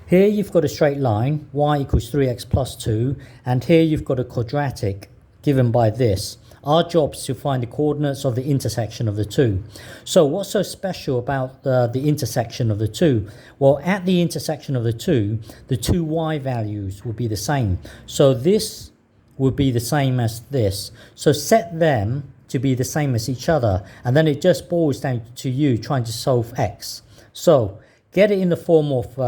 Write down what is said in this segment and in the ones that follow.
Here you've got a straight line, y equals 3x plus 2, and here you've got a quadratic given by this. Our job is to find the coordinates of the intersection of the two. So what's so special about the intersection of the two? Well, at the intersection of the two y values will be the same. So this will be the same as this. So set them to be the same as each other, and then it just boils down to you trying to solve x. So get it in the form of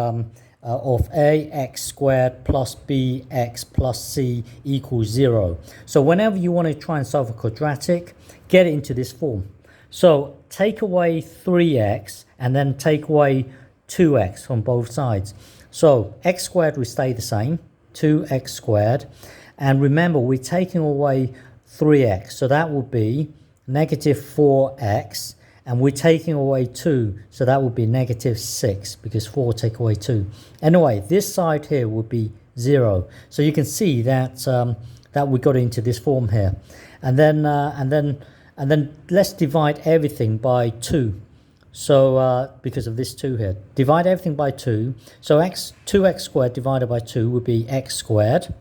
ax squared plus bx plus c equals 0. So whenever you want to try and solve a quadratic, get it into this form. So take away 3x and then take away 2x on both sides. So x squared will stay the same, 2x squared. And remember, we're taking away 3x, so that will be negative 4x. And we're taking away 2, so that would be negative 6, because 4 take away 2. Anyway, this side here would be 0. So you can see that that we got into this form here. And then let's divide everything by 2. So because of this 2 here, divide everything by 2. So 2x squared divided by 2 would be x squared.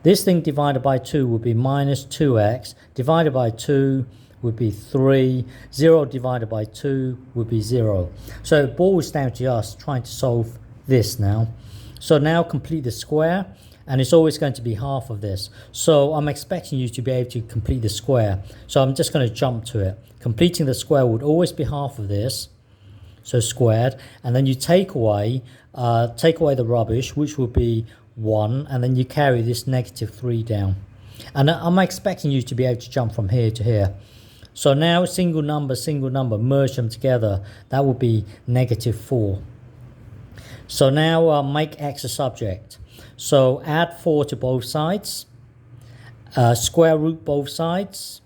This thing divided by 2 would be minus 2x divided by 2 would be 3. 0 divided by 2 would be 0. So it boils down to us trying to solve this now. So now complete the square, and it's always going to be half of this. So I'm expecting you to be able to complete the square. So I'm just going to jump to it. Completing the square would always be half of this, so squared, and then you take away the rubbish, which will be 1, and then you carry this negative 3 down. And I'm expecting you to be able to jump from here to here. So now single number, merge them together. That would be negative 4. So now make x a subject. So add 4 to both sides. Square root both sides.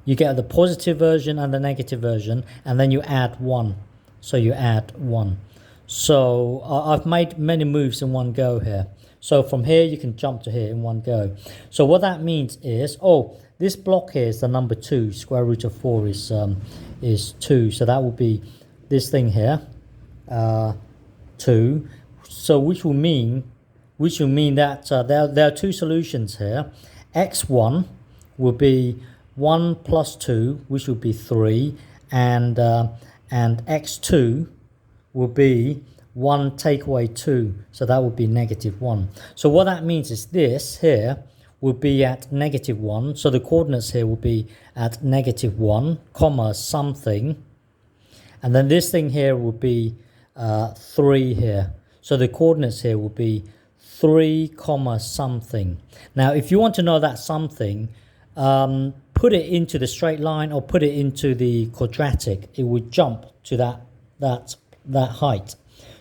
You get the positive version and the negative version. And then you add 1. So you add 1. So I've made many moves in one go here. So from here you can jump to here in one go. So what that means is, this block here is the number 2. Square root of 4 is 2. So that will be this thing here, 2. So which will mean that there are two solutions here. x1 will be 1 plus 2, which will be 3, and x2 will be 1 take away 2, so that would be negative 1. So what that means is this here will be at negative 1. So the coordinates here will be at negative 1, comma, something. And then this thing here will be 3 here. So the coordinates here will be 3, comma, something. Now, if you want to know that something, put it into the straight line or put it into the quadratic. It would jump to that height.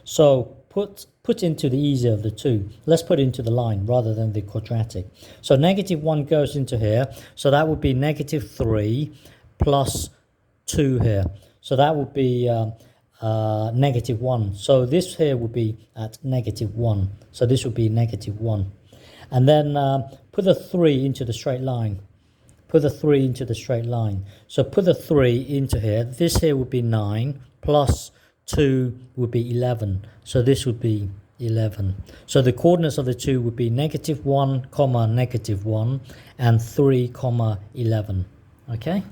So put into the easier of the two. Let's put into the line rather than the quadratic. So negative 1 goes into here. So that would be negative 3 plus 2 here. So that would be negative 1. So this here would be at negative 1. So this would be negative 1. And then put the 3 into the straight line. Put the 3 into the straight line. So put the 3 into here. This here would be 9 plus 2 would be 11. So this would be 11. So the coordinates of the two would be negative 1, comma, negative 1, and 3, comma, 11. Okay?